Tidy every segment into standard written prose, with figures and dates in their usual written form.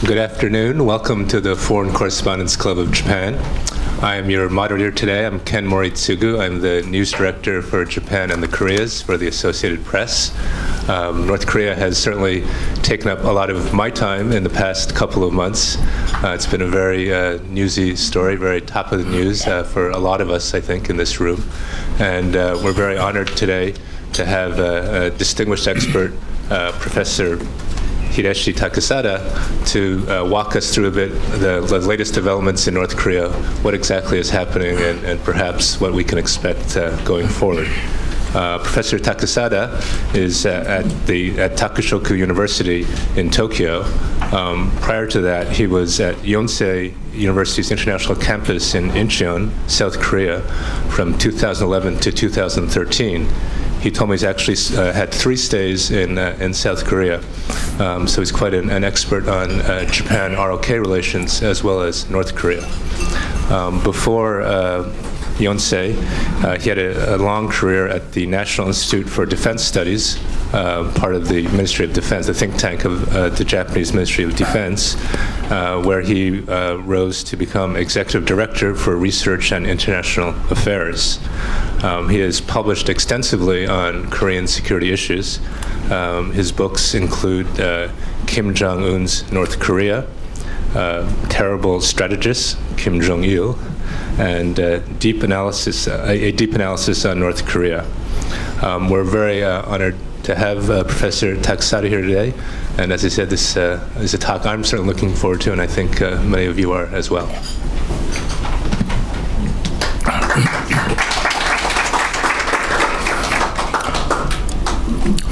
Good afternoon. Welcome to the Foreign Correspondents Club of Japan. I am your moderator today. I'm Ken Moritsugu. I'm the news director for Japan and the Koreas for the Associated Press. North Korea has certainly taken up a lot of my time in the past couple of months. It's been a very newsy story, very top of the news for a lot of us, I think, in this room. And we're very honored today to have a distinguished expert, Professor Hideshi Takesada, to walk us through a bit the latest developments in North Korea, what exactly is happening, and perhaps what we can expect going forward. Professor Takesada is at Takushoku University in Tokyo. Prior to that, he was at Yonsei University's International Campus in Incheon, South Korea, from 2011 to 2013. He told me he's actually had 3 stays in South Korea, so he's quite an expert on Japan-ROK relations as well as North Korea. Before Yonsei, he had a long career at the National Institute for Defense Studies, part of the Ministry of Defense, the think tank of the Japanese Ministry of Defense, where he rose to become executive director for research and international affairs. He has published extensively on Korean security issues. His books include Kim Jong-un's North Korea, Terrible Strategist, Kim Jong-il, and a deep analysis on North Korea. We're very honored to have Professor Takesada here today. And as I said, this is a talk I'm certainly looking forward to, and I think many of you are as well.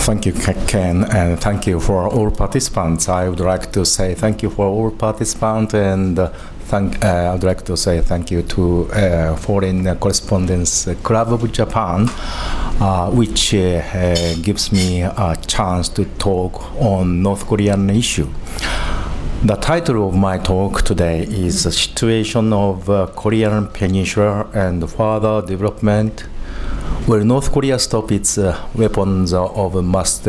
Thank you, Ken, and thank you for all participants. I would like to say thank you for all participants, and I would like to say thank you to Foreign Correspondents Club of Japan, which gives me a chance to talk on North Korean issue. The title of my talk today is The Situation of Korean Peninsula and Further Development. Will North Korea stop its weapons of mass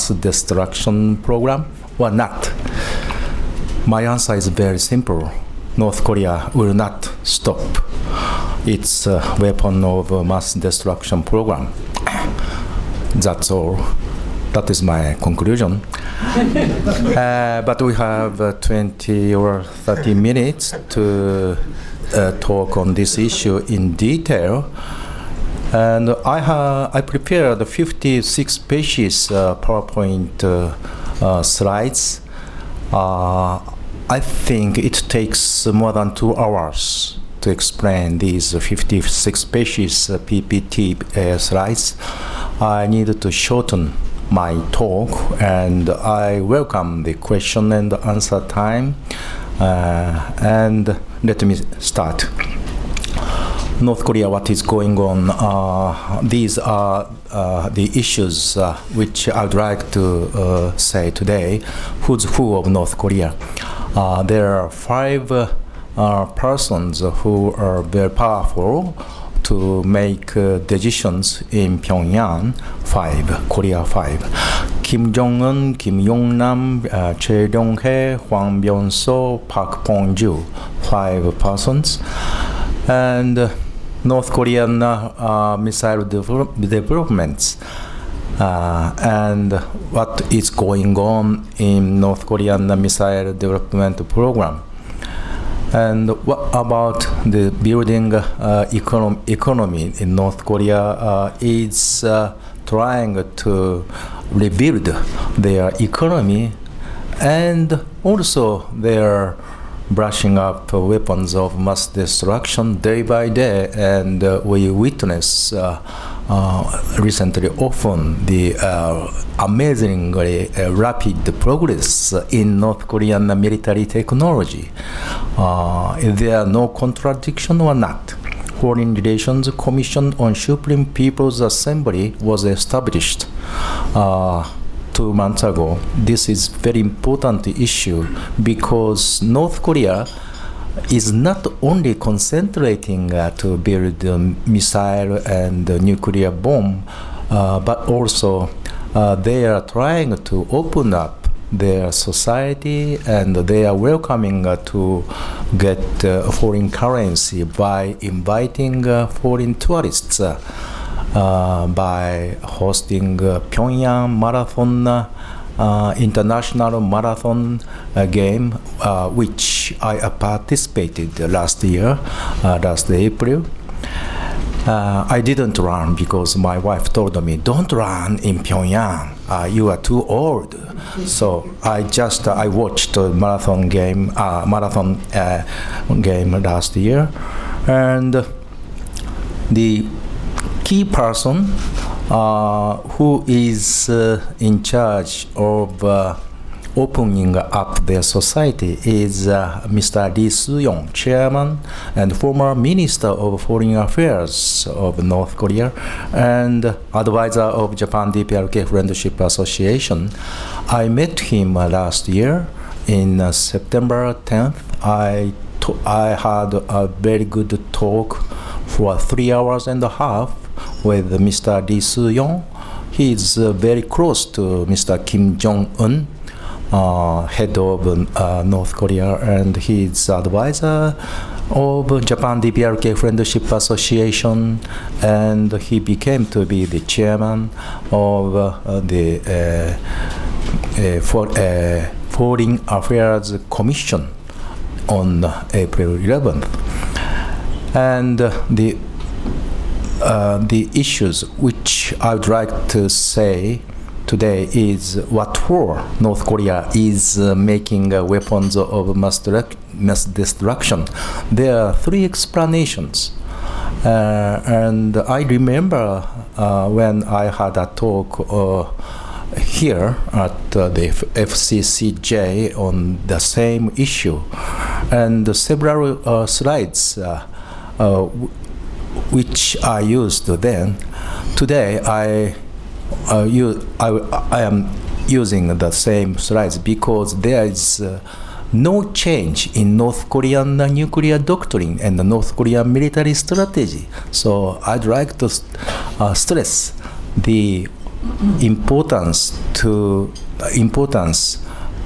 destruction program or not? My answer is very simple. North Korea will not stop its weapon of mass destruction program. That's all. That is my conclusion. But we have 20 or 30 minutes to talk on this issue in detail. And I prepared 56 pages PowerPoint slides. I think it takes more than 2 hours to explain these 56 pages PPT slides. I needed to shorten my talk, and I welcome the question and answer time. And let me start. North Korea, what is going on? These are the issues which I'd like to say today. Who's who of North Korea? There are 5 persons who are very powerful to make decisions in Pyongyang. 5, Korea 5. Kim Jong-un, Kim Yong-nam, Choi Dong-hae, Hwang Byung-so, Park Bong-ju. 5 persons. And North Korean missile developments and what is going on in North Korean missile development program. And what about the building economy in North Korea is trying to rebuild their economy, and also their brushing up weapons of mass destruction day by day, and we witness recently often the amazingly rapid progress in North Korean military technology. Is there no contradiction or not? Foreign Relations Commission on Supreme People's Assembly was established 2 months ago. This is very important issue because North Korea is not only concentrating to build missile and nuclear bomb, but also they are trying to open up their society, and they are welcoming to get foreign currency by inviting foreign tourists by hosting Pyongyang Marathon international marathon game, which I participated last year, last April. I didn't run because my wife told me, "Don't run in Pyongyang. You are too old." So I watched a marathon game last year, and the key person who is in charge of opening up their society is Mr. Lee Soo-yong, chairman and former minister of foreign affairs of North Korea and advisor of Japan DPRK Friendship Association. I met him last year in September 10th. I had a very good talk for 3 hours and a half with Mr. Lee Soo-yong. He is very close to Mr. Kim Jong-un, head of North Korea, and he is advisor of Japan DPRK Friendship Association, and he became to be the chairman of the Foreign Affairs Commission on April 11th. And the issues which I would like to say today is what for North Korea is making weapons of mass destruction. There are three explanations. And I remember when I had a talk here at the FCCJ on the same issue, and several slides which I used then. Today I am using the same slides because there is no change in North Korean nuclear doctrine and the North Korean military strategy. So I'd like to stress the importance to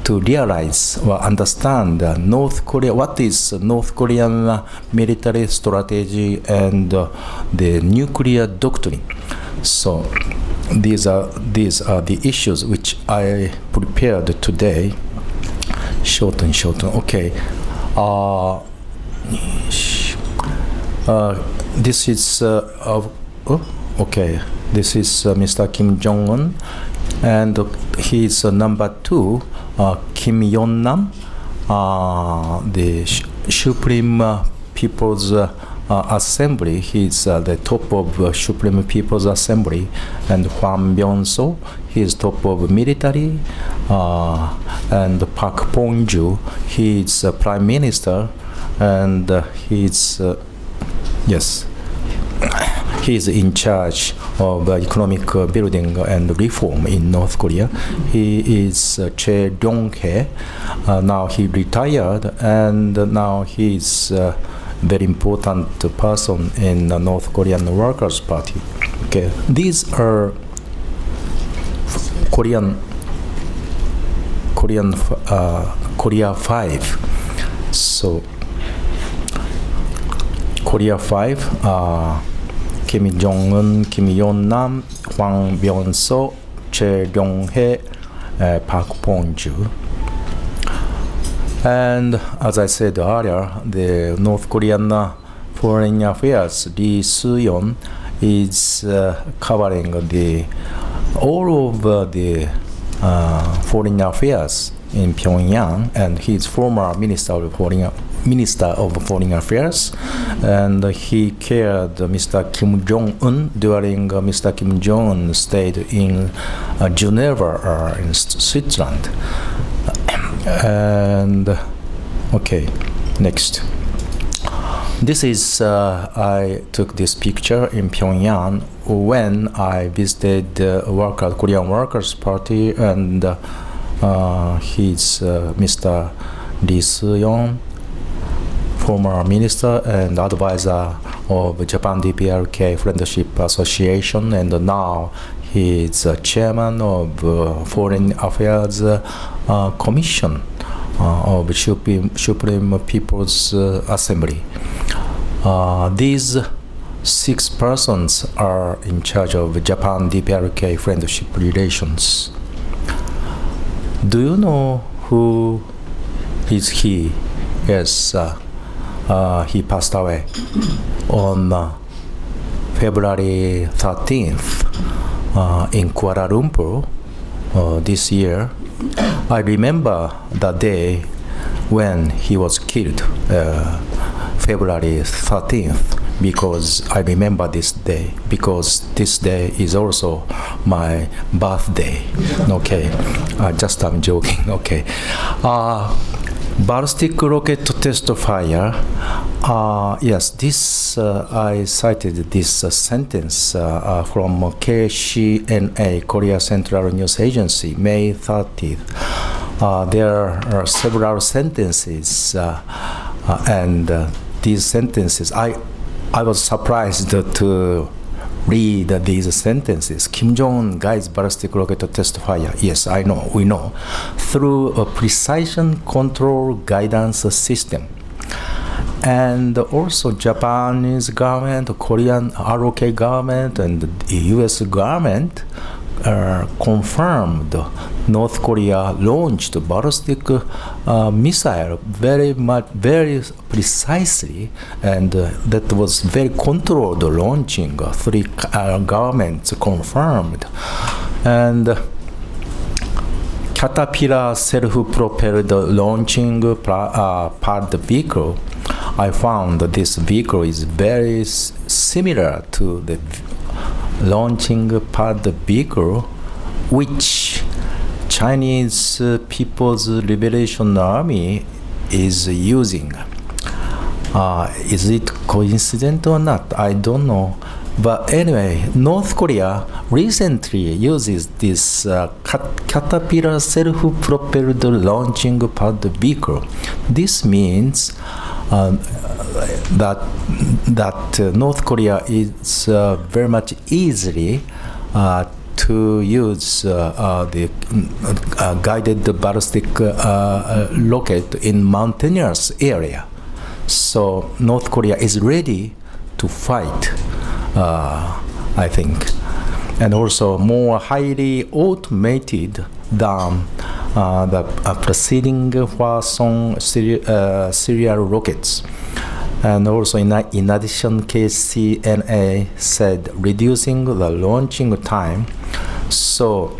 realize or understand North Korea, what is North Korean military strategy and the nuclear doctrine. So these are the issues which I prepared today. Shorten. Okay. This is okay. This is Mr. Kim Jong-un, and he's number 2, Kim Yon-nam, the Supreme People's Assembly. He's the top of Supreme People's Assembly, and Hwang Byung-so, he's top of military, and Park Bong-ju, he's Prime Minister, and he's he's in charge of economic building and reform in North Korea. He is Choi Ryong-hae. Now he retired, and now he's very important person in the North Korean Workers' Party. Okay, these are Korea 5. So Korea 5, Kim Jong-un, Kim Yon-nam, Hwang Byung-so, Choi Ryong-hae, Park Bong-ju. And as I said earlier, the North Korean Foreign Affairs, Lee Soo-yong, is covering all of the foreign affairs in Pyongyang, and he's former Minister of Foreign Affairs, and he carried Mr. Kim Jong-un during Mr. Kim Jong-un stayed in Geneva in Switzerland. And okay, next. This is I took this picture in Pyongyang when I visited Korean Workers' Party, and he's Mr. Lee Soo-yong, former minister and advisor of Japan DPRK Friendship Association, and now He is chairman of Foreign Affairs Commission of Supreme People's Assembly. These 6 persons are in charge of Japan DPRK friendship relations. Do you know who is he? Yes, he passed away on February 13th in Kuala Lumpur this year. I remember the day when he was killed, February 13th, because I remember this day, because this day is also my birthday. Okay, just I'm joking. Okay. Ballistic rocket test fire. Yes, this I cited this sentence from KCNA, Korea Central News Agency, May 30th. There are several sentences, and these sentences, I was surprised to read these sentences. Kim Jong-un guides ballistic rocket test fire. Yes, I know, we know. Through a precision control guidance system. And also Japanese government, Korean ROK government, and the US government confirmed North Korea launched ballistic missile very precisely, and that was very controlled launching. 3 governments confirmed. And Caterpillar self-propelled launching part vehicle, I found that this vehicle is very similar to the launching part vehicle which Chinese People's Liberation Army is using. Is it coincident or not? I don't know. But anyway, North Korea recently uses this Caterpillar self-propelled launching part vehicle. This means that North Korea is very much easily to use the guided ballistic rocket in mountainous area. So North Korea is ready to fight, I think, and also more highly automated than the preceding Hwasong serial rockets. And also in addition, KCNA said reducing the launching time. So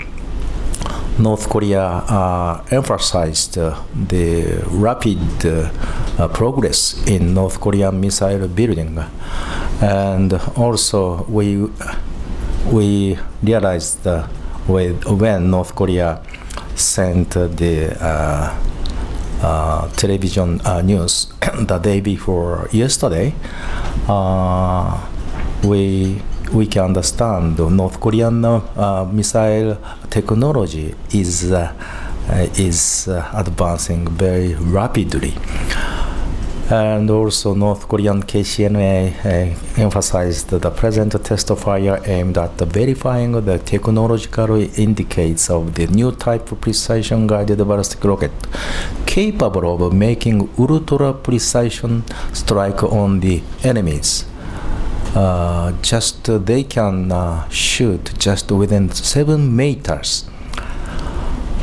North Korea emphasized the rapid progress in North Korean missile building. And also we realized when North Korea sent the television news the day before yesterday, we can understand the North Korean missile technology is advancing very rapidly. And also North Korean KCNA emphasized the present test fire aimed at verifying the technological indicates of the new type of precision guided ballistic rocket capable of making ultra precision strike on the enemies. They can shoot just within 7 meters.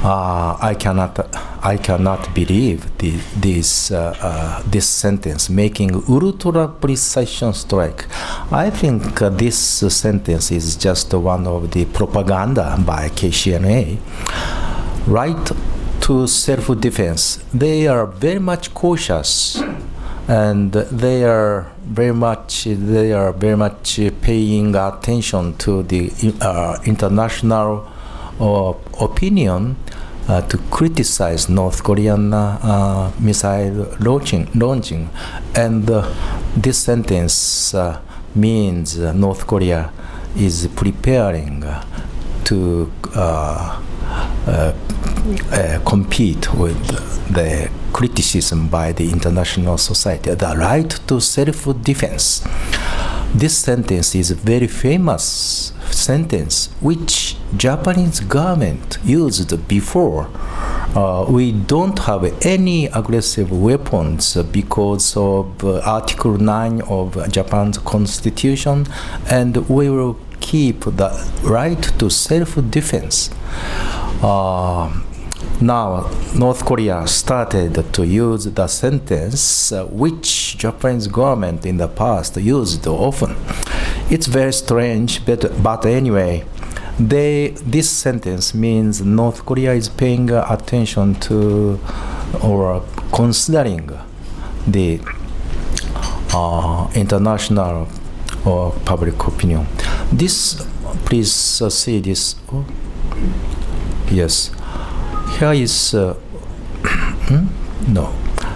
I cannot believe this sentence, making ultra precision strike. I think this sentence is just one of the propaganda by KCNA. Right to self-defense. They are very much cautious, and they are very much paying attention to the international opinion to criticize North Korean missile launching. And this sentence means North Korea is preparing to compete with the criticism by the international society, the right to self-defense. This sentence is very famous sentence which Japanese government used before. We don't have any aggressive weapons because of Article 9 of Japan's constitution, and we will keep the right to self-defense. Now, North Korea started to use the sentence which Japanese government in the past used often. It's very strange, but anyway, this sentence means North Korea is paying attention to or considering the international or public opinion. This, please see this. Oh, yes. Here is no.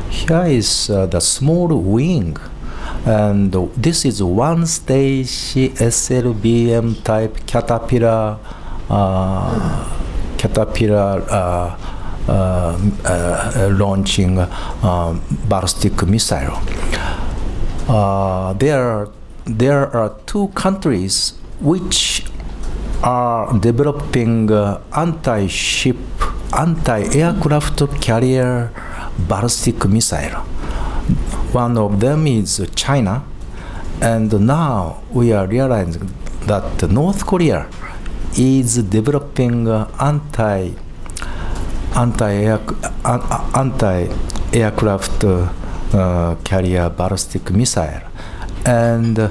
Here is the small wing, and this is one stage SLBM type Caterpillar launching ballistic missile. There are two countries which are developing anti-aircraft carrier ballistic missile. One of them is China, and now we are realizing that North Korea is developing anti-aircraft carrier ballistic missile, and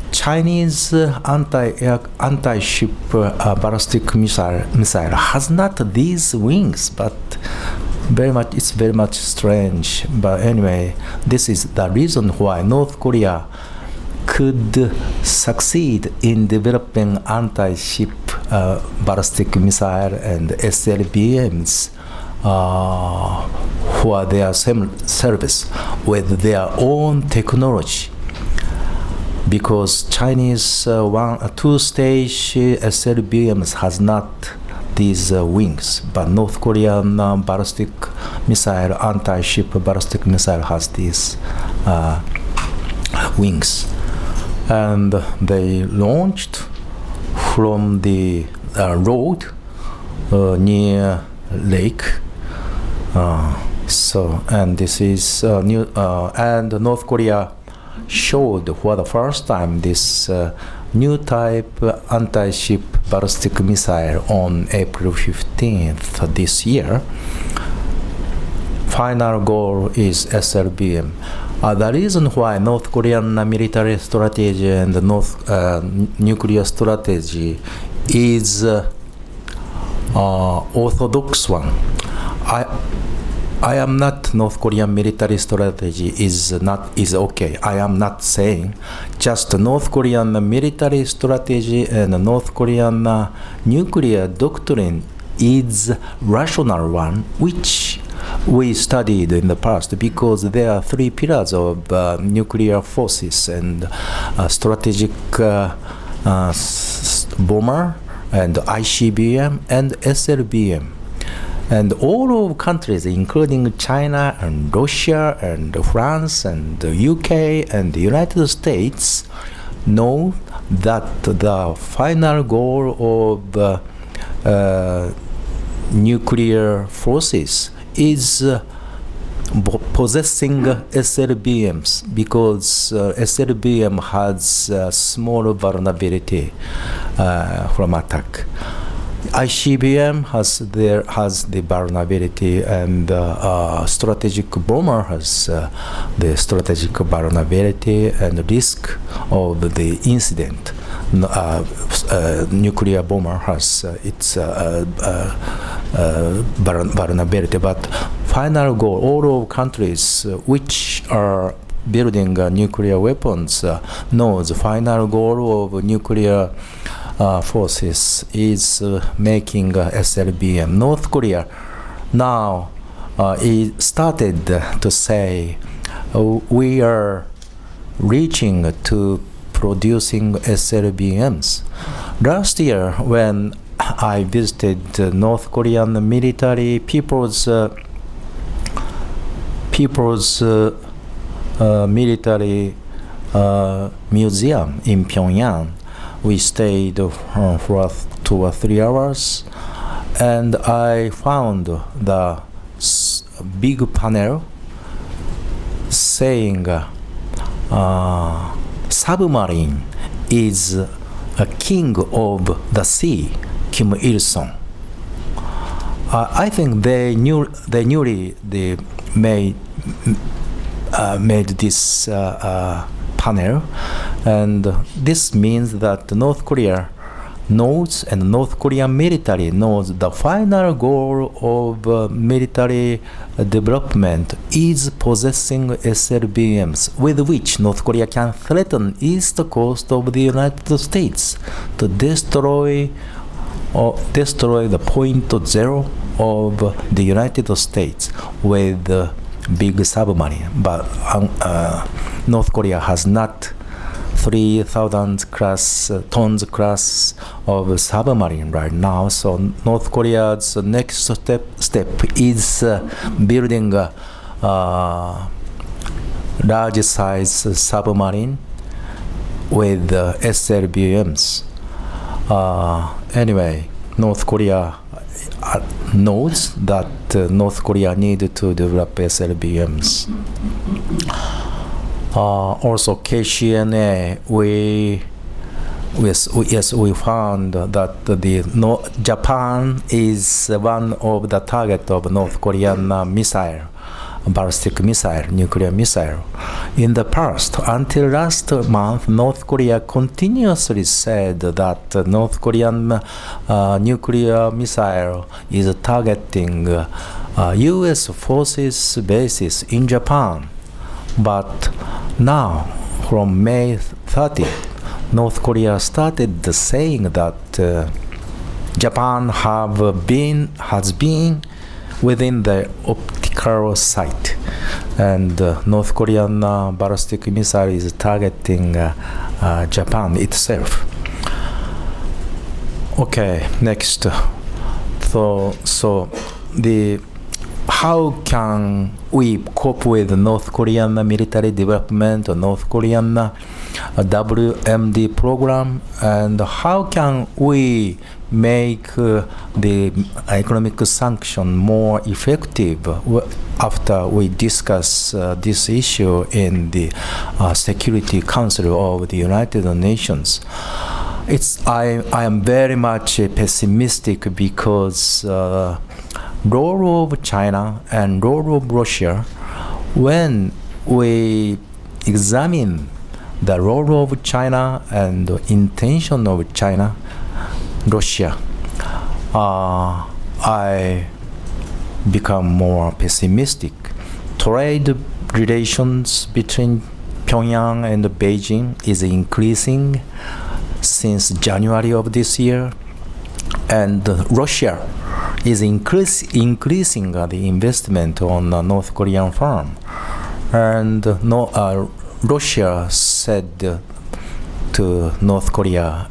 Chinese anti-ship ballistic missile has not these wings, but it's very much strange. But anyway, this is the reason why North Korea could succeed in developing anti-ship ballistic missile and SLBMs for their service with their own technology. Because Chinese two-stage SLBMs has not these wings, but North Korean ballistic missile, anti-ship ballistic missile has these wings. And they launched from the road near lake. And this is new, and North Korea showed for the first time this new type anti-ship ballistic missile on April 15th this year. Final goal is SLBM. The reason why North Korean military strategy and nuclear strategy is orthodox one. I am not North Korean military strategy is okay. I am not saying just North Korean military strategy and North Korean nuclear doctrine is rational one, which we studied in the past, because there are three pillars of nuclear forces and strategic bomber and ICBM and SLBM. And all of countries, including China and Russia and France and the UK and the United States, know that the final goal of nuclear forces is possessing SLBMs, because SLBM has small vulnerability from attack. ICBM has the vulnerability, and strategic bomber has the strategic vulnerability and risk of the incident. Nuclear bomber has its vulnerability, but final goal, all of countries which are building nuclear weapons knows final goal of nuclear forces is making SLBM. North Korea now it started to say we are reaching to producing SLBMs. Last year, when I visited North Korean military people's military museum in Pyongyang, we stayed for 2 or 3 hours, and I found the big panel saying submarine is a king of the sea, Kim Il-sung. I think they newly made this panel, and this means that North Korea knows, and North Korean military knows, the final goal of military development is possessing SLBMs, with which North Korea can threaten east coast of the United States to destroy the point zero of the United States with big submarine. But North Korea has not 3,000 tons class of submarine right now. So North Korea's next step is building a large size submarine with SLBMs. Anyway, North Korea knows that North Korea need to develop SLBMs. Also, KCNA, we found that Japan is one of the target of North Korean ballistic missile, nuclear missile. In the past, until last month, North Korea continuously said that North Korean nuclear missile is targeting U.S. forces bases in Japan. But now, from May 30th, North Korea started saying that Japan has been within the optical sight, and North Korean ballistic missile is targeting Japan itself. Okay, next. So how can we cope with North Korean military development or North Korean WMD program, and how can we make the economic sanction more effective after we discuss this issue in the Security Council of the United Nations? I am very much pessimistic because role of China and role of Russia, when we examine the role of China and the intention of China, Russia, I become more pessimistic. Trade relations between Pyongyang and Beijing is increasing since January of this year, and Russia is increasing the investment on North Korean farm. And Russia said to North Korea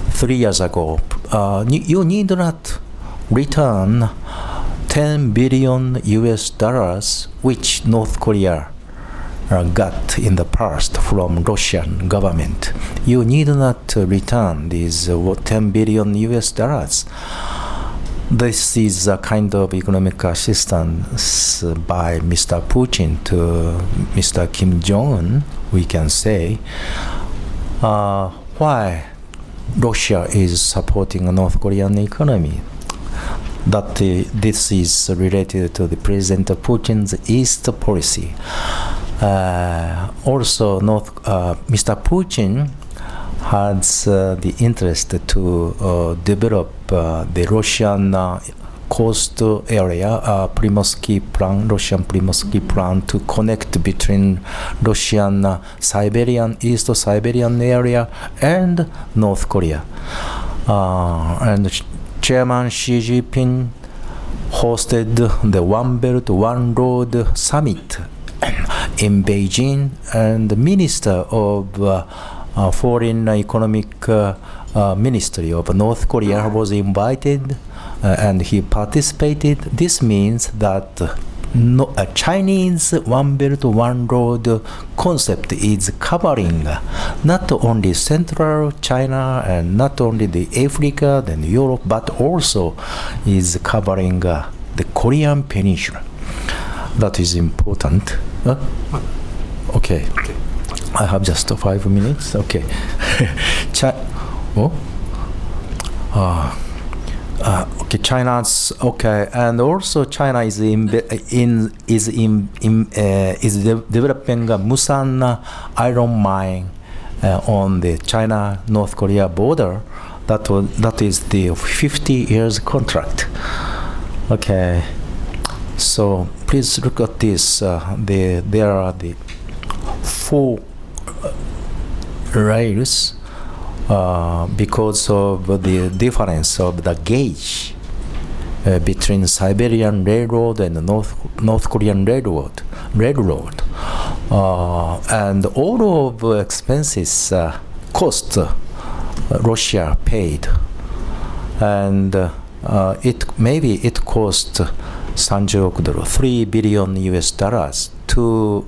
3 years ago, you need not return 10 billion US dollars which North Korea got in the past from Russian government. You need not return these 10 billion US dollars. This is a kind of economic assistance by Mr. Putin to Mr. Kim Jong-un, we can say. Why Russia is supporting North Korean economy? That this is related to the President Putin's East policy. Also, Mr. Putin has the interest to develop the Russian coast area, Russian Primorsky plan to connect between Russian East Siberian area and North Korea. And Chairman Xi Jinping hosted the One Belt, One Road Summit in Beijing, and the Minister of Foreign Economic Ministry of North Korea was invited and he participated. This means that no, Chinese One Belt One Road concept is covering not only Central China and not only the Africa, then Europe, but also is covering the Korean Peninsula. That is important. Okay. I have just 5 minutes. Okay. Okay, China's okay, and also China is developing a Musan iron mine on the China-North Korea border. That is the 50 years contract. Okay, so please look at this. There are the 4 rails. Because of the difference of the gauge between Siberian Railroad and North Korean Railroad, and all of expenses cost Russia paid, and it cost 30억 달러, $3 billion to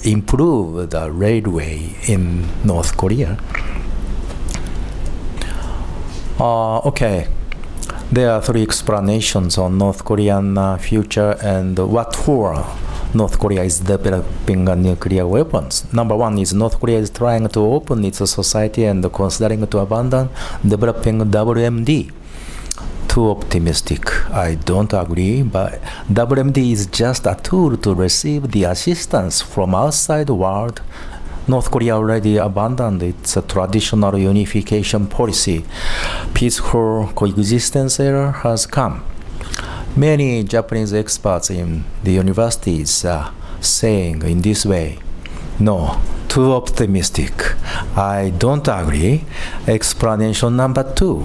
improve the railway in North Korea. Okay, there are 3 explanations on North Korean future and what for North Korea is developing nuclear weapons. Number 1 is North Korea is trying to open its society and considering to abandon developing WMD. Too optimistic. I don't agree, but WMD is just a tool to receive the assistance from outside world. North Korea already abandoned its traditional unification policy. Peaceful coexistence era has come. Many Japanese experts in the universities are saying in this way, no, too optimistic. I don't agree. Explanation number 2.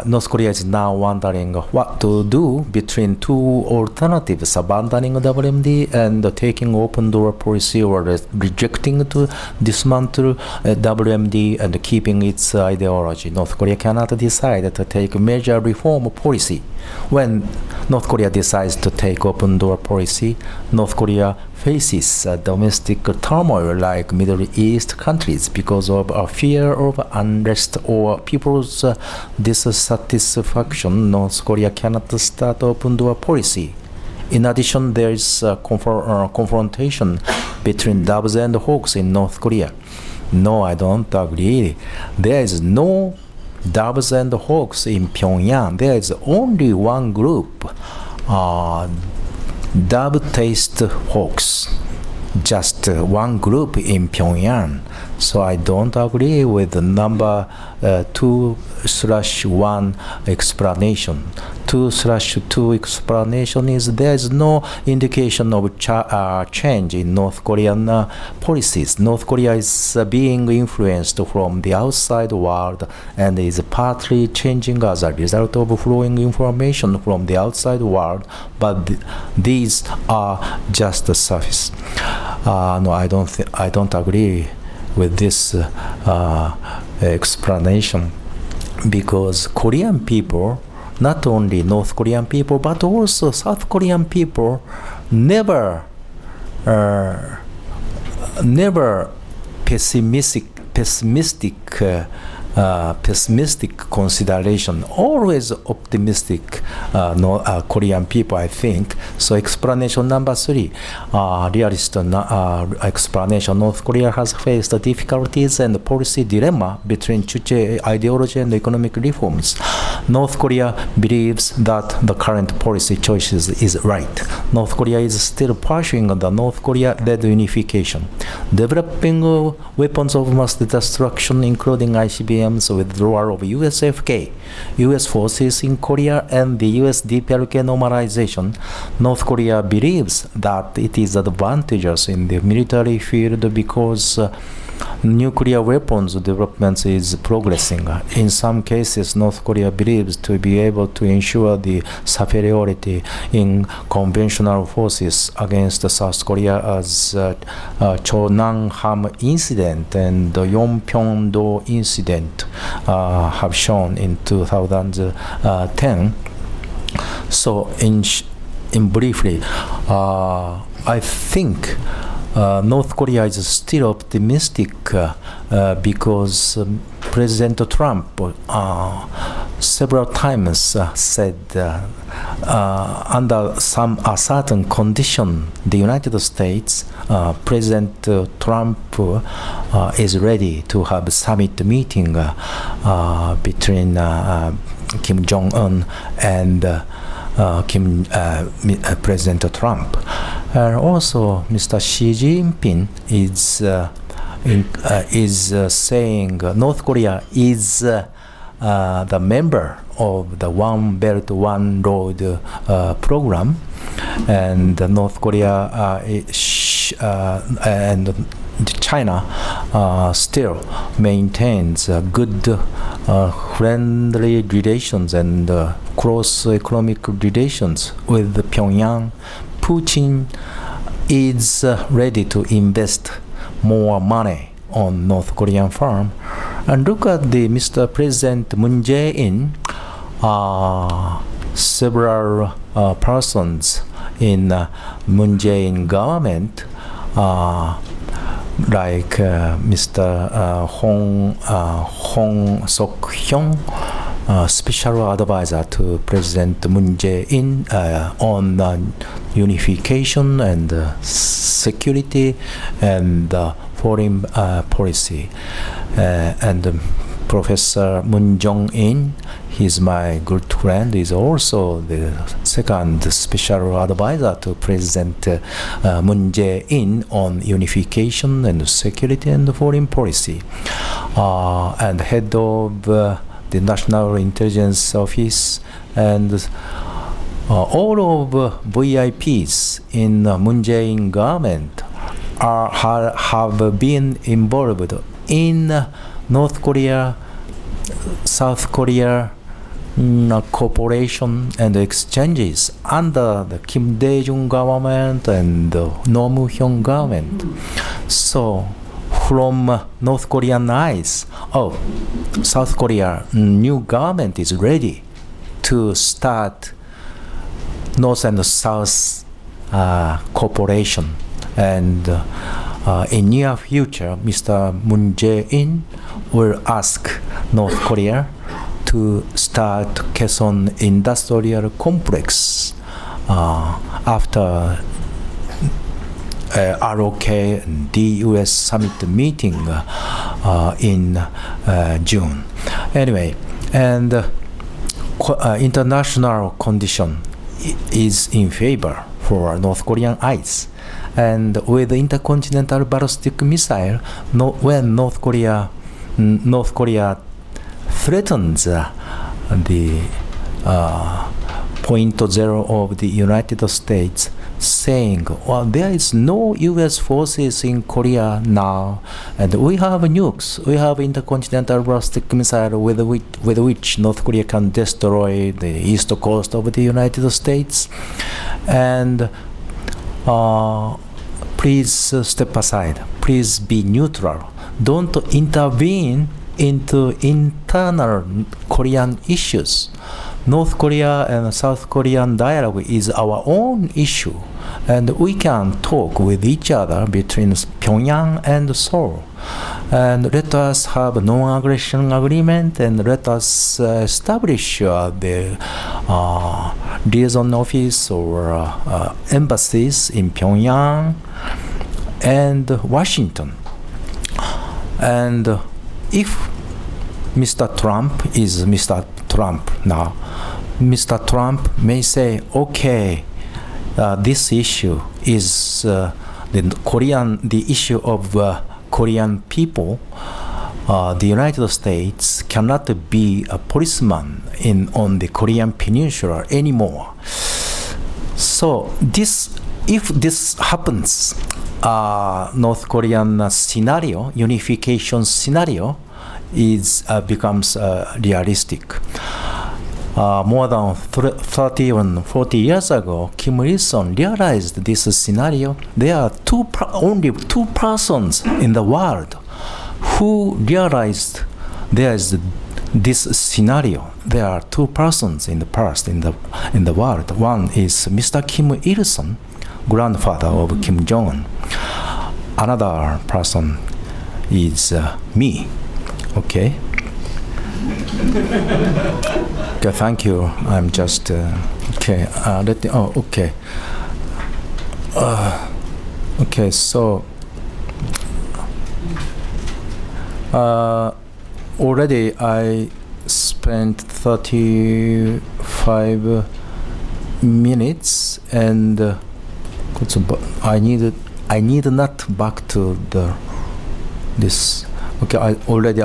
North Korea is now wondering what to do between 2 alternatives, abandoning WMD and taking open door policy, or rejecting to dismantle WMD and keeping its ideology. North Korea cannot decide to take major reform policy. When North Korea decides to take open door policy, North Korea faces domestic turmoil like Middle East countries because of a fear of unrest or people's dissatisfaction. North Korea cannot start open door policy. In addition, there is confrontation between doves and hawks in North Korea. No, I don't agree. There is no doves and hawks in Pyongyang. There is only one group, dove-taste hawks, just one group in Pyongyang. So I don't agree with the number 2/1 explanation. 2/2 explanation is there is no indication of change in North Korean policies. North Korea is being influenced from the outside world and is partly changing as a result of flowing information from the outside world, but these are just the surface. No, I don't agree with this explanation, because Korean people, not only North Korean people but also South Korean people, never pessimistic consideration, always optimistic Korean people, I think. So explanation number 3, realist explanation. North Korea has faced difficulties and policy dilemma between Juche ideology and economic reforms. North Korea believes that the current policy choices is right. North Korea is still pursuing the North Korea-led unification, developing weapons of mass destruction, including ICBMs, withdrawal of USFK, US forces in Korea, and the US DPRK normalization. North Korea believes that it is advantageous in the military field because nuclear weapons development is progressing. In some cases, North Korea believes to be able to ensure the superiority in conventional forces against South Korea, as Chonang-ham incident and the Yonpyeong-do incident have shown in 2010. So, in briefly, I think North Korea is still optimistic because President Trump several times said under some certain condition, the United States, President Trump is ready to have a summit meeting between Kim Jong-un and President Trump. And also, Mr. Xi Jinping is saying North Korea is the member of the One Belt One Road program, and North Korea and China still maintains good friendly relations and close economic relations with Pyongyang. Putin is ready to invest more money on North Korean farm. And look at the Mr. President Moon Jae-in. Several persons in Moon Jae-in government, like Mr. Hong Sok-hyun, special advisor to President Moon Jae-in on unification and security and foreign policy. And Professor Moon Jong-in, he's my good friend, is also the second special advisor to President Moon Jae-in on unification and security and foreign policy, and head of the National Intelligence Office, and all of VIPs in Moon Jae-in government have been involved in North Korea, South Korea cooperation and exchanges under the Kim Dae-jung government and the Roh Moo-hyun government. So, from North Korean eyes, South Korea new government is ready to start North and South cooperation, and in near future, Mr. Moon Jae-in will ask North Korea to start Kaesong Industrial Complex after ROK and DUS summit meeting in June. Anyway, and international condition is in favor for North Korean eyes. And with the intercontinental ballistic missile, when North Korea threatens the point zero of the United States, saying, well, there is no U.S. forces in Korea now, and we have nukes, we have intercontinental ballistic missile with which North Korea can destroy the east coast of the United States, and please step aside, please be neutral, don't intervene into internal Korean issues. North Korea and South Korean dialogue is our own issue, and we can talk with each other between Pyongyang and Seoul. And let us have a non-aggression agreement, and let us establish the liaison office or embassies in Pyongyang and Washington. And if Mr. Trump is Mr. Trump now, Mr. Trump may say, okay, this issue is the issue of Korean people. The United States cannot be a policeman on the Korean Peninsula anymore. So if this happens, North Korean scenario, unification scenario, becomes realistic. More than 30 or 40 years ago, Kim Il-sung realized this scenario. There are only two persons in the world who realized there is this scenario, there are two persons in the past in the world. One is Mr. Kim Il-sung, grandfather of Kim Jong-un. Another person is me. Okay. Okay. Thank you. I'm just okay. Okay. Okay. So. Already I spent 35 minutes, and I need not back to this. Okay, I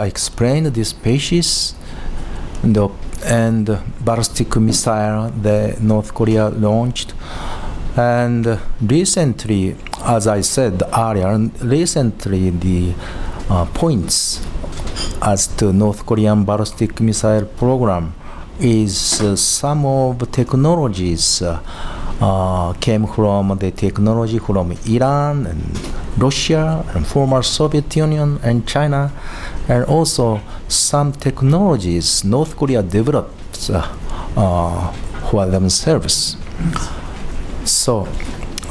explained this species and ballistic missile the North Korea launched, and recently, as I said earlier, the points as to North Korean ballistic missile program is some of technologies came from the technology from Iran and Russia and former Soviet Union and China, and also some technologies North Korea developed for themselves. So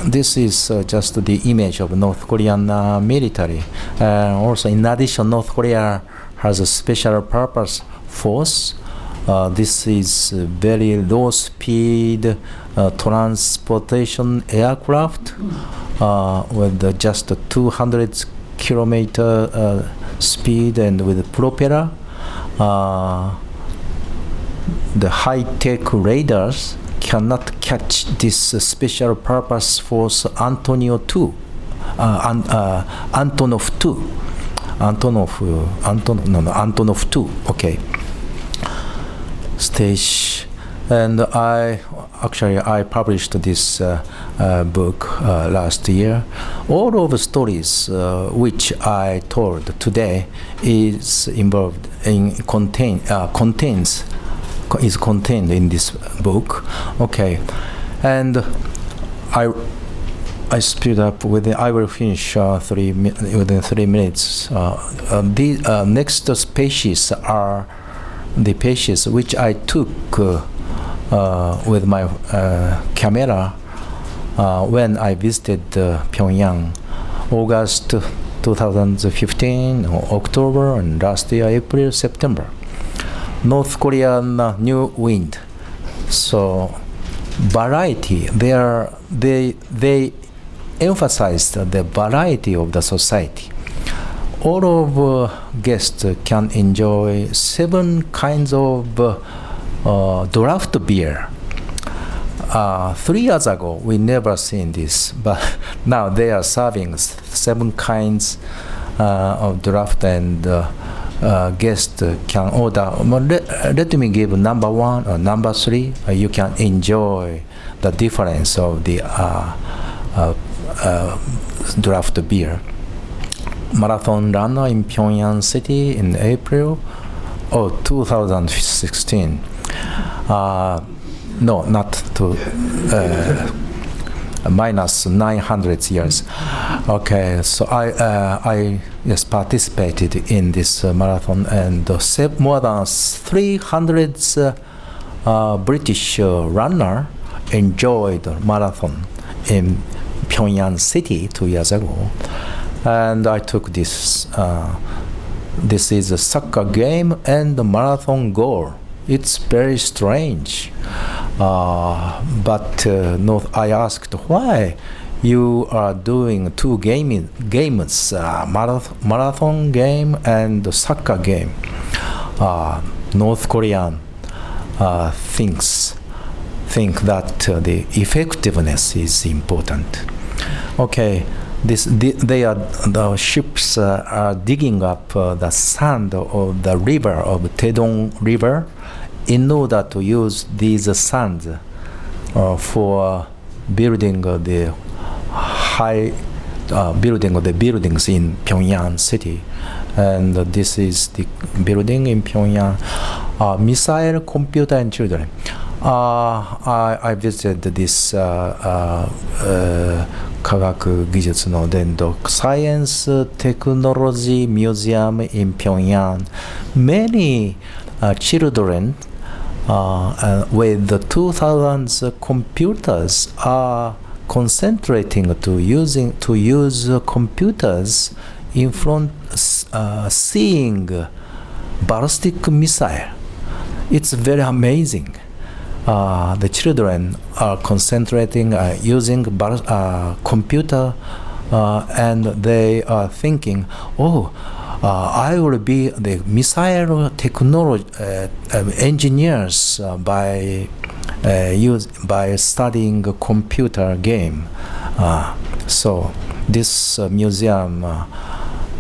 this is just the image of North Korean military. Also, in addition, North Korea has a special purpose force. This is very low speed transportation aircraft with just 200 kilometer speed and with propeller. The high-tech radars cannot catch this special purpose force Antonov 2. Okay. Stage, and I published this book last year. All of the stories which I told today is contained in this book. Okay, and I speed up I will finish within 3 minutes. The next species are the species which I took with my camera when I visited Pyongyang, August 2015, October, and last year April, September. North Korean new wind. So variety. They emphasized the variety of the society. All of guests can enjoy 7 kinds of draft beer. 3 years ago, we never seen this, but now they are serving 7 kinds of draft, and guests can order. Let me give number 1 or number 3. You can enjoy the difference of the draft beer. Marathon runner in Pyongyang City in April 2016. No, not to minus 900 years. Okay, so I participated in this marathon, and more than 300 British runner enjoyed marathon in Pyongyang City 2 years ago. And I took this. This is a soccer game and the marathon goal. It's very strange. But I asked why you are doing 2 games, marathon game and soccer game. North Korean think that the effectiveness is important. Okay. The ships are digging up the sand of the river of Taedong River in order to use these sands for building the buildings in Pyongyang City. And this is the building in Pyongyang. Missile, computer, and children. I visited this 科学技術の殿堂 Science Technology Museum in Pyongyang. Many children with the 2000s computers are concentrating to use computers in front, seeing ballistic missile. It's very amazing. The children are concentrating using computer, and they are thinking, I will be the missile technology engineers by studying a computer game. So this museum,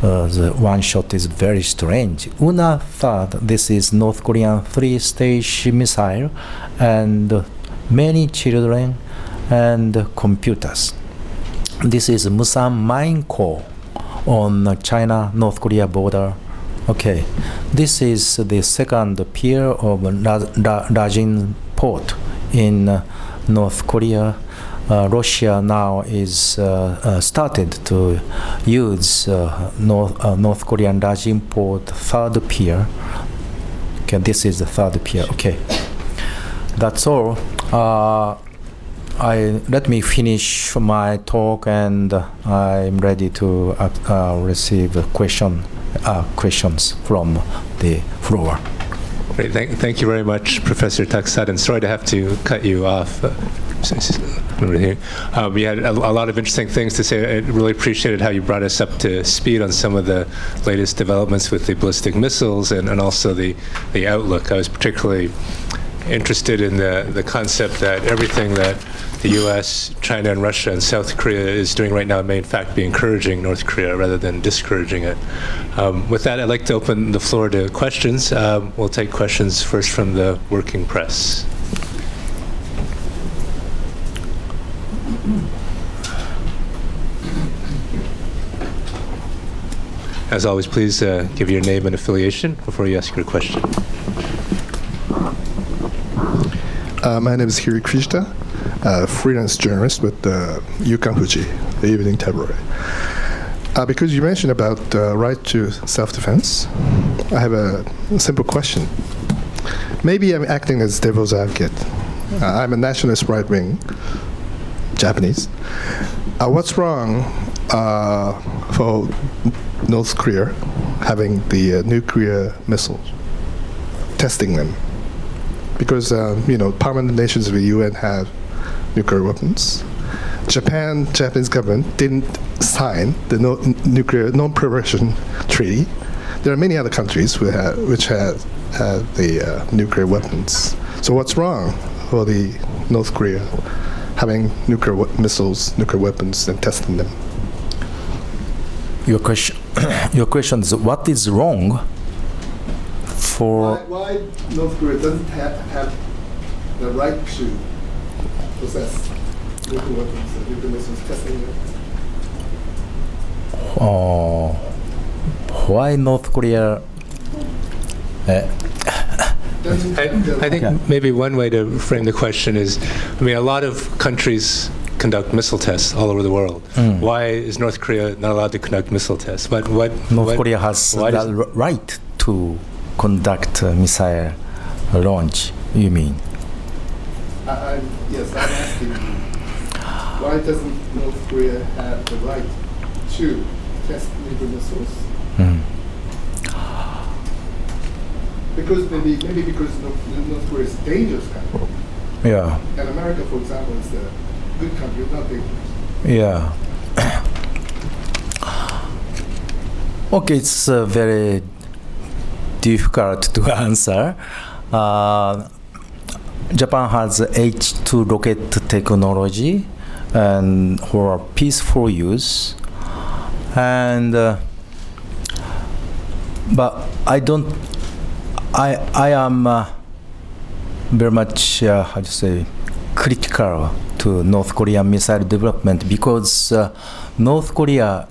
the one shot is very strange. Una thought this is North Korean 3-stage missile and many children and computers. This is Musan Mine Core on China-North Korea border. Okay, this is the second pier of Rajin port in North Korea. Russia now is started to use North Korean Rajin port third pier. Okay, this is the third pier. Okay, that's all. Let me finish my talk, and I'm ready to receive questions from the floor. Great. Thank you very much, Professor Takesada. And sorry to have to cut you off. We had a lot of interesting things to say. I really appreciated how you brought us up to speed on some of the latest developments with the ballistic missiles and also the outlook. I was particularly interested in the concept that everything that the U.S., China, and Russia and South Korea is doing right now may in fact be encouraging North Korea rather than discouraging it. With that, I'd like to open the floor to questions. We'll take questions first from the working press. As always, please give your name and affiliation before you ask your question. My name is Hiri Krishna, freelance journalist with Yukan Fuji, the Evening Tabloid. Because you mentioned about the right to self-defense, I have a simple question. Maybe I'm acting as devil's advocate. I'm a nationalist right-wing Japanese. What's wrong for North Korea having the nuclear missiles, testing them? Because permanent nations of the UN have nuclear weapons. Japanese government didn't sign the nuclear non-proliferation treaty. There are many other countries which have the nuclear weapons. So what's wrong for the North Korea having nuclear missiles, nuclear weapons, and testing them? Your question is, what is wrong for... Why North Korea doesn't have the right to possess nuclear weapons and nuclear missiles, testing them? Why North Korea... I think maybe one way to frame the question is, a lot of countries conduct missile tests all over the world. Why is North Korea not allowed to conduct missile tests? North Korea has the right to conduct missile launch, you mean? Yes, I'm asking you, why doesn't North Korea have the right to test nuclear missiles? Because maybe because North Korea is a dangerous country. Yeah. And America, for example, is a good country, not dangerous. Yeah. Okay, it's very difficult to answer. Japan has H2 rocket technology and for peaceful use, and but I am very much how to say critical to North Korean missile development, because North Korea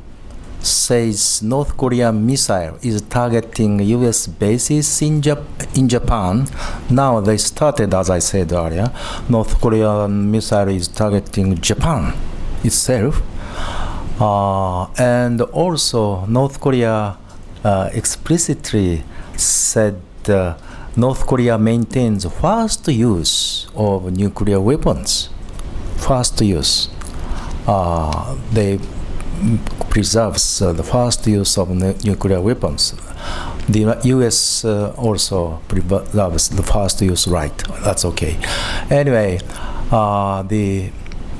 says North Korean missile is targeting U.S. bases in Japan. Now they started, as I said earlier, North Korean missile is targeting Japan itself. And also North Korea explicitly said North Korea maintains first use of nuclear weapons. First use. They preserves the first use of nuclear weapons. The U.S. Also preserves the first use right. That's okay. Anyway, the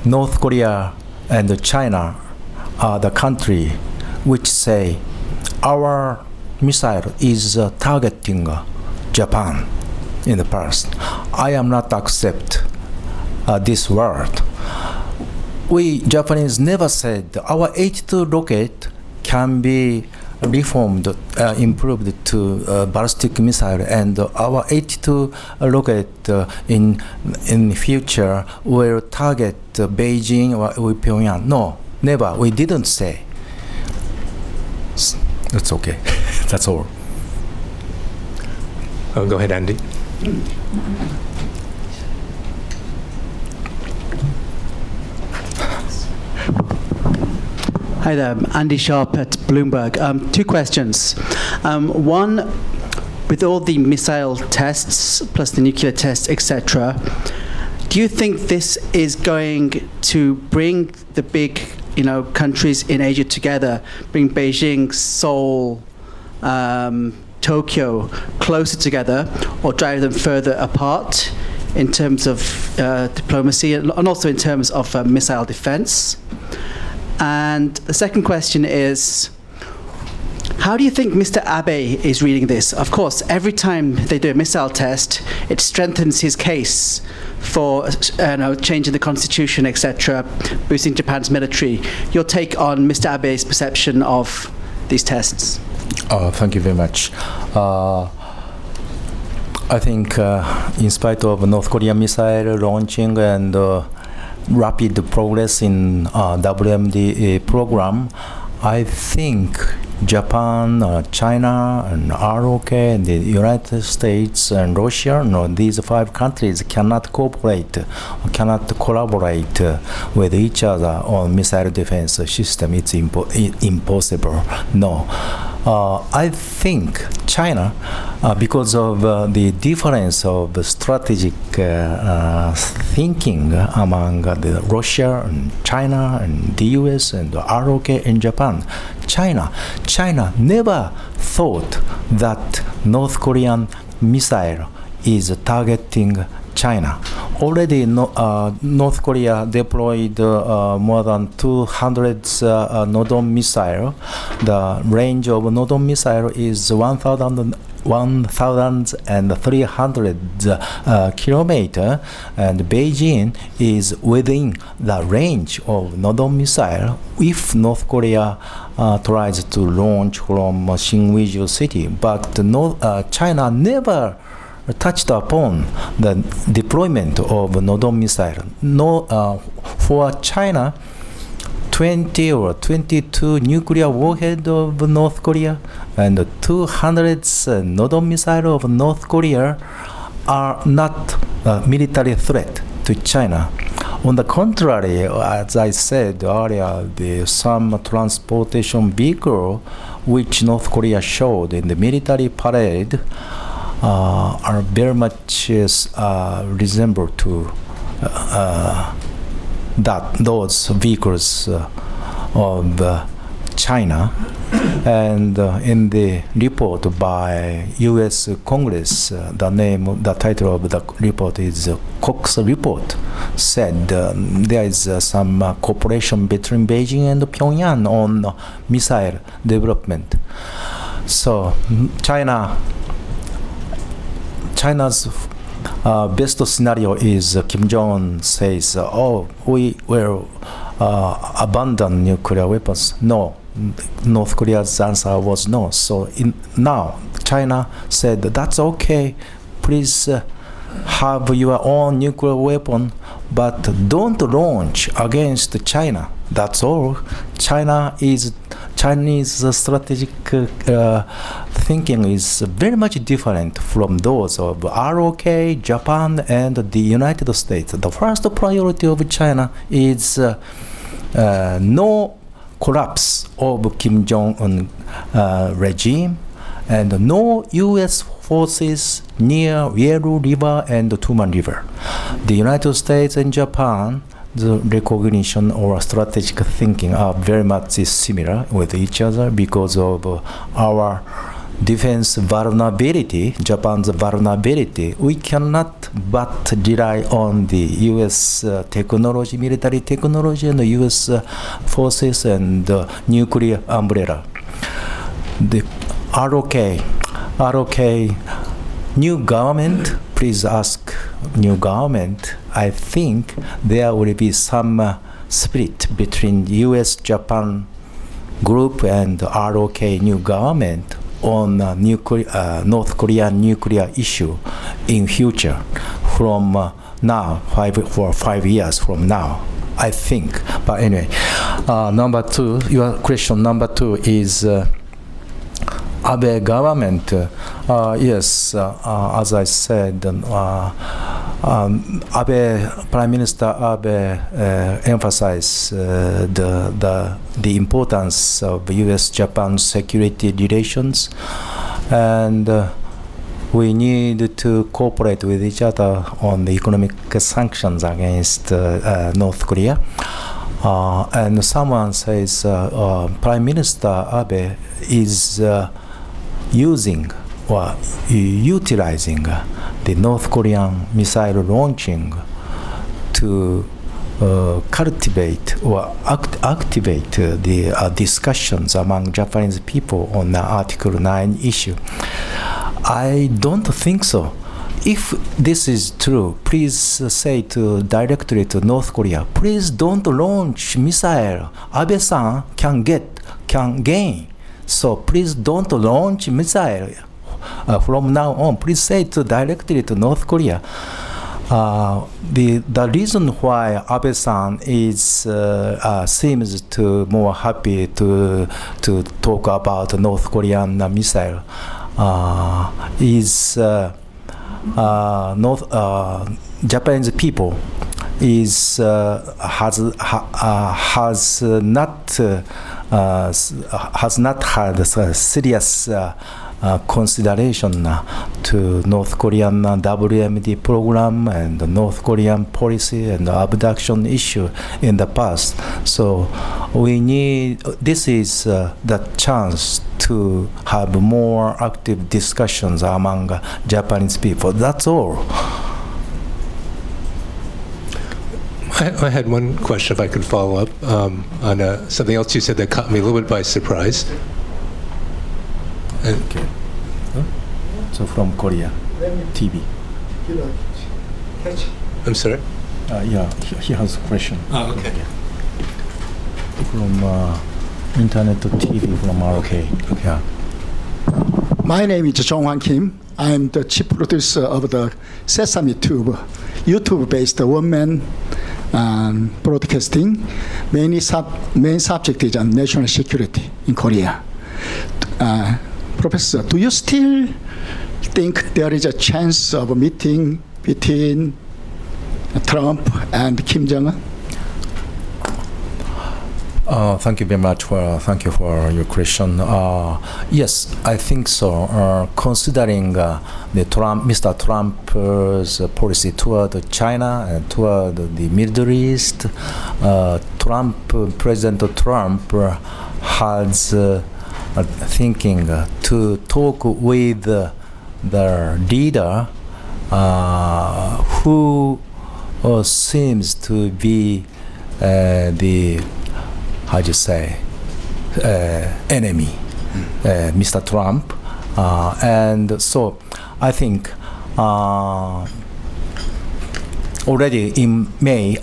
North Korea and China are the country which say our missile is targeting Japan in the past. I am not accept this word. We Japanese never said our H-2 rocket can be reformed, improved to ballistic missile, and our H-2 rocket in future will target Beijing or Pyongyang. No, never. We didn't say. That's okay. That's all. Oh, go ahead, Andy. Hi there, I'm Andy Sharp at Bloomberg. Two questions. One, with all the missile tests, plus the nuclear tests, etc., do you think this is going to bring the big, countries in Asia together, bring Beijing, Seoul, Tokyo closer together, or drive them further apart in terms of diplomacy and also in terms of missile defense? And the second question is, how do you think Mr. Abe is reading this? Of course, every time they do a missile test, it strengthens his case for changing the constitution, etc., boosting Japan's military. Your take on Mr. Abe's perception of these tests? Thank you very much. I think in spite of North Korean missile launching and rapid progress in WMD program, I think Japan, China, and ROK, and the United States and Russia, these five countries cannot cooperate, cannot collaborate with each other on missile defense system. It's impossible. No. I think China, because of the difference of strategic thinking among the Russia and China and the US and the ROK and Japan, China never thought that North Korean missile is targeting China. Already North Korea deployed more than 200 Nodon missile. The range of Nodon missile is 1,300 kilometer, and Beijing is within the range of Nodon missile if North Korea tries to launch from Sinwiju city. But China never touched upon the deployment of Nodon missile. For China, 20 or 22 nuclear warhead of North Korea and 200 Nodon missile of North Korea are not a military threat to China. On the contrary, as I said earlier, some transportation vehicle which North Korea showed in the military parade are very much resemble to those vehicles of China. And in the report by U.S. Congress, the title of the report is Cox Report, said there is some cooperation between Beijing and Pyongyang on missile development. So China's best scenario is Kim Jong-un says, we will abandon nuclear weapons. No, North Korea's answer was no. So now China said, that's okay, please have your own nuclear weapon, but don't launch against China. That's all. Chinese strategic thinking is very much different from those of ROK, Japan, and the United States. The first priority of China is no collapse of Kim Jong-un regime and no U.S. forces near Yellow River and Tuman River. The United States and Japan, the recognition or strategic thinking are very much similar with each other because of our defense vulnerability, Japan's vulnerability. We cannot but rely on the U.S. Technology, military technology, and the U.S. forces and nuclear umbrella. The ROK, new government, please ask new government. I think there will be some split between U.S.-Japan group and ROK new government on North Korean nuclear issue in future from now, 5 years from now, I think. But anyway, number two, your question number two is Abe government. Yes, as I said, Prime Minister Abe emphasized the importance of U.S.-Japan security relations, and we need to cooperate with each other on the economic sanctions against North Korea. And someone says Prime Minister Abe is using or utilizing the North Korean missile launching to cultivate or activate the discussions among Japanese people on the Article 9 issue. I don't think so. If this is true, please say directly to North Korea, please don't launch missile. Abe-san can gain. So please don't launch missile from now on. Please say directly to North Korea. The reason why Abe-san is seems to more happy to talk about North Korean missile is Japanese people has not had a serious consideration to North Korean WMD program and the North Korean policy and the abduction issue in the past. So this is the chance to have more active discussions among Japanese people. That's all. I had one question, if I could follow up on something else you said that caught me a little bit by surprise. Okay. So from Korea, TV. I'm sorry? Yeah, he has a question. Oh, okay. From internet to TV from ROK. Okay. My name is Jong-Hwan Kim. I'm the chief producer of the Sesame Tube, YouTube-based one-man broadcasting. Main subject is on national security in Korea. Professor, do you still think there is a chance of a meeting between Trump and Kim Jong-un? Thank you very much thank you for your question. Yes, I think so. Considering Mr. Trump's policy toward China and toward the Middle East, President Trump has thinking to talk with the leader who seems to be the enemy, Mr. Trump, and so I think already in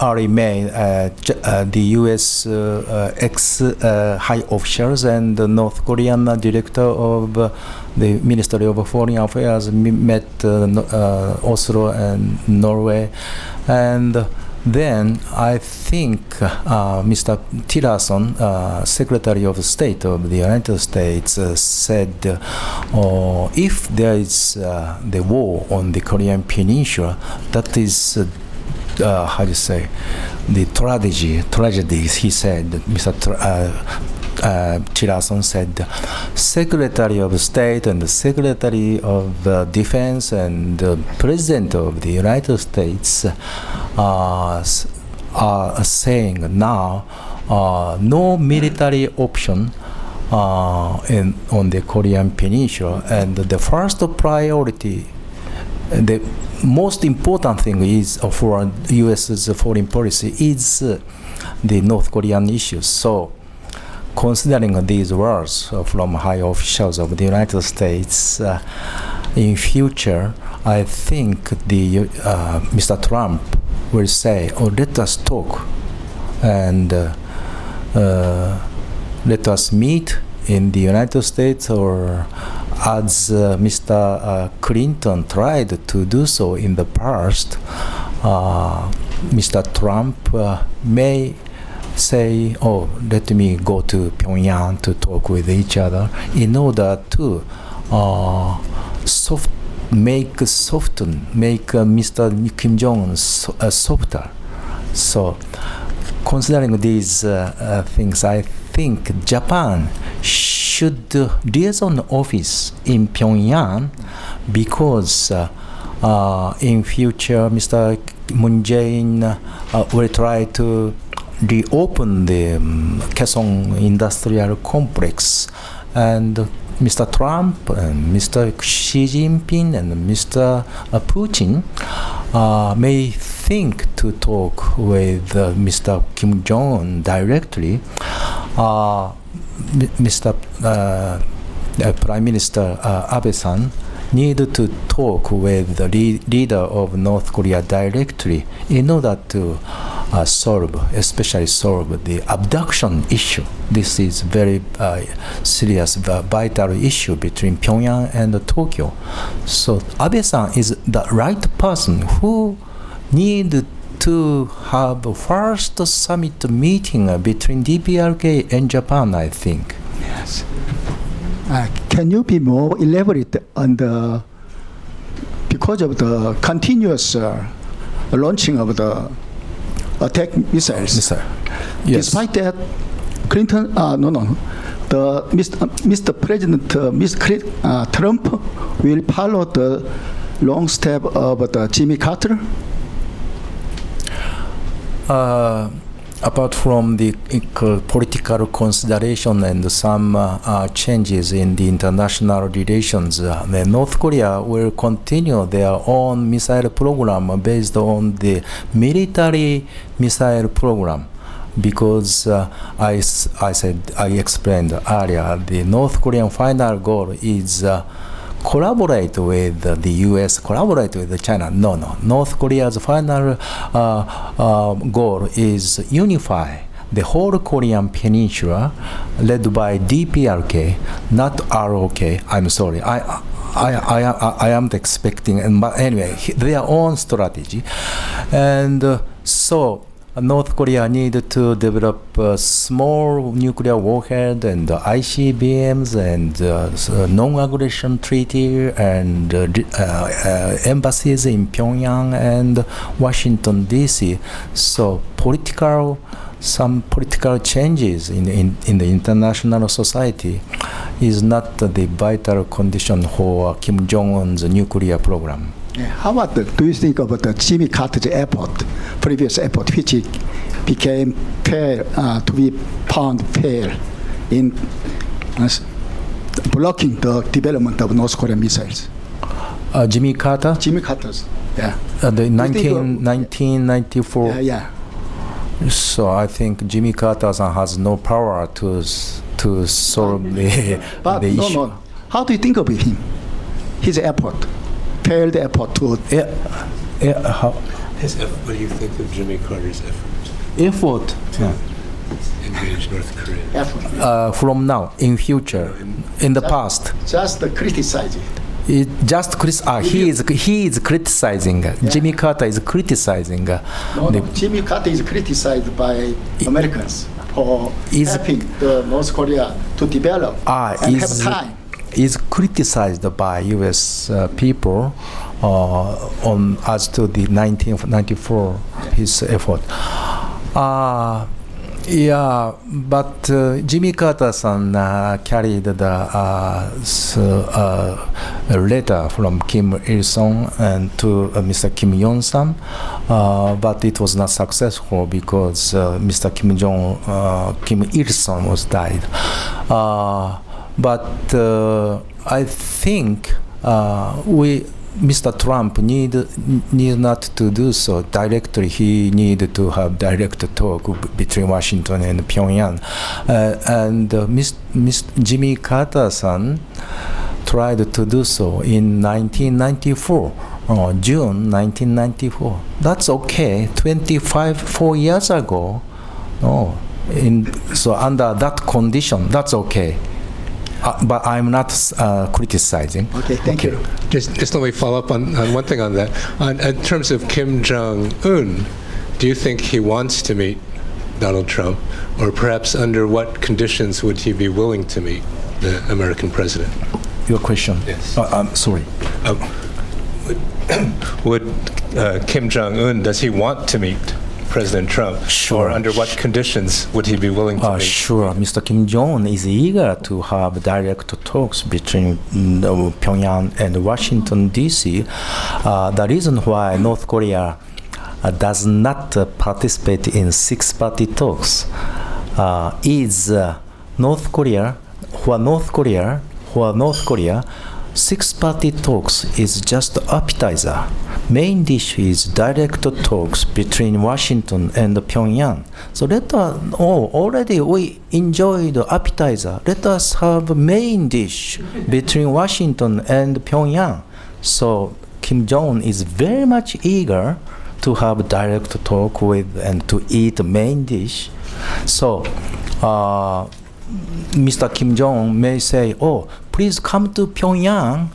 early May, the U.S. ex-high officials and the North Korean director of the Ministry of Foreign Affairs met Oslo and Norway, and then I think Mr. Tillerson, Secretary of State of the United States, said if there is the war on the Korean Peninsula, that is the tragedy, he said, Mr. Tillerson said, Secretary of State and the Secretary of Defense and the President of the United States are saying now no military option on the Korean Peninsula, and the first priority, the most important thing is for U.S.'s foreign policy is the North Korean issues. So, considering these words from high officials of the United States, in future, I think the Mr. Trump will say, "Oh, let us talk, and let us meet in the United States," or as Mr. Clinton tried to do so in the past, Mr. Trump may say, "Oh, let me go to Pyongyang to talk with each other," in order to make Mr. Kim Jong-un softer. So, considering these things, I think Japan should liaison office in Pyongyang, because in future Mr. Moon Jae-in will try to reopen the Kaesong Industrial Complex, and Mr. Trump and Mr. Xi Jinping and Mr. Putin may think to talk with Mr. Kim Jong-un directly. Mr. Prime Minister Abe-san need to talk with the leader of North Korea directly in order to especially solve the abduction issue. This is very serious, vital issue between Pyongyang and Tokyo. So Abe-san is the right person who need to have a first summit meeting between DPRK and Japan, I think. Yes. Can you be more elaborate on because of the continuous launching of the attack missiles? Yes, sir. Yes. Despite that, Clinton, the Mr. President, Mr. Trump will follow the long step of the Jimmy Carter? Apart from the political consideration and some changes in the international relations, the North Korea will continue their own missile program based on the military missile program. Because I explained earlier, the North Korean final goal is collaborate with the US, collaborate with China. No. North Korea's final goal is unify the whole Korean peninsula, led by DPRK, not ROK. I'm sorry. I am expecting, but anyway, their own strategy. And so North Korea need to develop a small nuclear warhead and ICBMs and non-aggression treaty and embassies in Pyongyang and Washington D.C. So some political changes in the international society is not the vital condition for Kim Jong-un's nuclear program. How about do you think about the Jimmy Carter's effort, previous effort, which became to be found fair in blocking the development of North Korean missiles? Jimmy Carter? Jimmy Carter's, yeah. The 1994. Yeah. So I think Jimmy Carter has no power to solve the issue. No. How do you think of him? His effort? Failed effort to... What do you think of Jimmy Carter's effort to engage North Korea? Effort. From now, in future, in the past. Just criticize it. He is criticizing. Yeah. Jimmy Carter is criticizing. Jimmy Carter is criticized by Americans for helping the North Korea to develop and have time. Is criticized by U.S. people as to the 1994 his effort. Yeah, but Jimmy Carter-san carried the a letter from Kim Il-sung and to Mr. Kim Jong-sam, but it was not successful because Mr. Kim Il-sung was died. But I think Mr. Trump need not to do so directly. He need to have direct talk between Washington and Pyongyang. And Jimmy Carter-san tried to do so in 1994, June 1994. That's okay. 4 years ago. No, so under that condition, that's okay. But I'm not criticizing. Okay, thank you. Just let me follow up on one thing on that. In terms of Kim Jong-un, do you think he wants to meet Donald Trump? Or perhaps under what conditions would he be willing to meet the American president? Your question? Yes. I'm sorry. Would Kim Jong-un, does he want to meet President Trump? Sure. Or under what conditions would he be willing to meet? Sure. Mr. Kim Jong-un is eager to have direct talks between Pyongyang and Washington, D.C. The reason why North Korea does not participate in six-party talks is North Korea, six-party talks is just appetizer. Main dish is direct talks between Washington and Pyongyang. So already we enjoy the appetizer. Let us have main dish between Washington and Pyongyang. So Kim Jong-un is very much eager to have direct talk with and to eat main dish. So Mr. Kim Jong may say, please come to Pyongyang.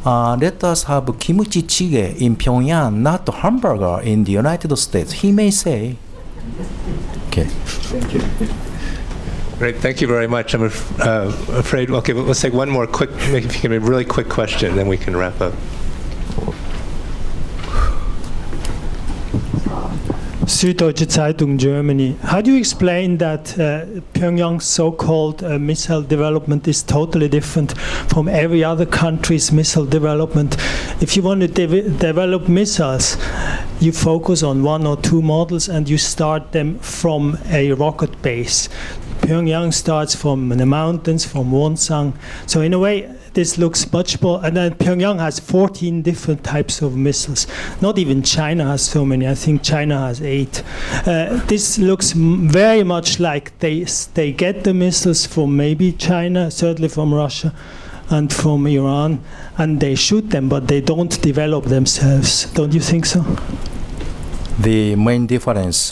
Let us have kimchi jjigae in Pyongyang, not hamburger in the United States. He may say. Okay. Thank you. Great, thank you very much. I'm afraid, okay, let's take one more quick, maybe if you can make a really quick question, then we can wrap up. Süddeutsche Zeitung, Germany. How do you explain that Pyongyang's so-called missile development is totally different from every other country's missile development? If you want to develop missiles, you focus on one or two models and you start them from a rocket base. Pyongyang starts from the mountains, from Wonsang. So in a way, this looks much more, and then Pyongyang has 14 different types of missiles. Not even China has so many. I think China has 8. This looks very much like they get the missiles from maybe China, certainly from Russia, and from Iran, and they shoot them, but they don't develop themselves. Don't you think so? The main difference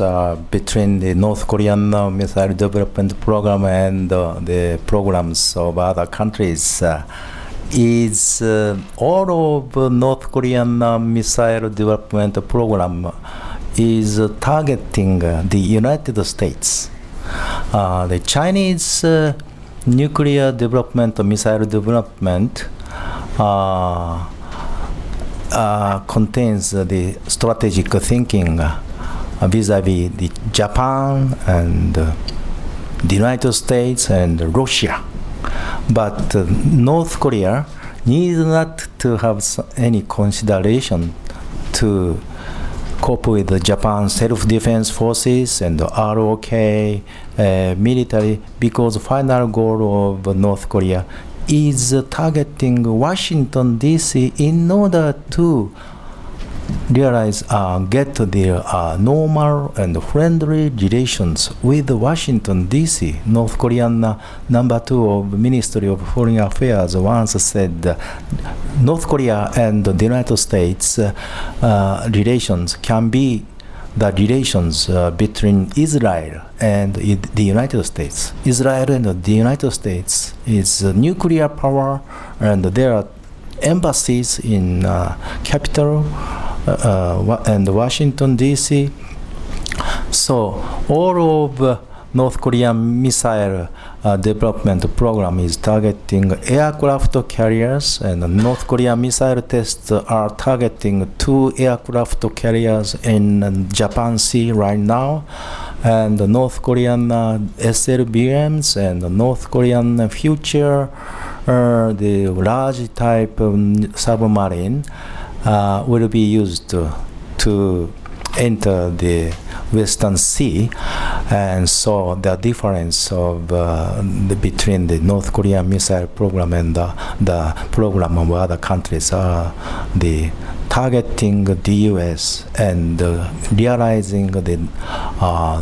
between the North Korean missile development program and the programs of other countries is all of North Korean missile development program is targeting the United States. The Chinese nuclear development, missile development contains the strategic thinking vis-a-vis the Japan and the United States and Russia. But North Korea needs not to have any consideration to cope with the Japan's self-defense forces and the ROK military, because the final goal of North Korea is targeting Washington, D.C. in order to realize, get their normal and friendly relations with Washington, D.C. North Korean number 2 of Ministry of Foreign Affairs once said North Korea and the United States relations can be the relations between Israel and the United States. Israel and the United States is a nuclear power, and there are embassies in capital and Washington, D.C. So all of North Korean missile development program is targeting aircraft carriers, and North Korean missile tests are targeting 2 aircraft carriers in Japan Sea right now, and the North Korean SLBMs and the North Korean future the large type of submarine will be used to enter the Western Sea, and so the difference of between the North Korean missile program and the program of other countries are the targeting the U.S. and realizing the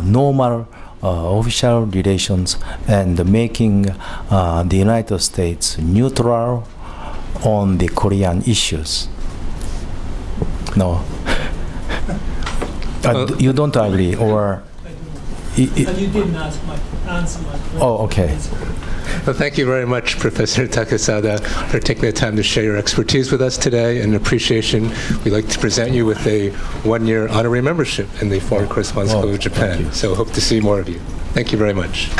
normal official relations and making the United States neutral on the Korean issues. No. You don't agree, or? But you didn't answer my question. Oh, okay. Well, thank you very much, Professor Takesada, for taking the time to share your expertise with us today. In appreciation, we'd like to present you with a one-year honorary membership in the Foreign Correspondence Club of Japan. So hope to see more of you. Thank you very much.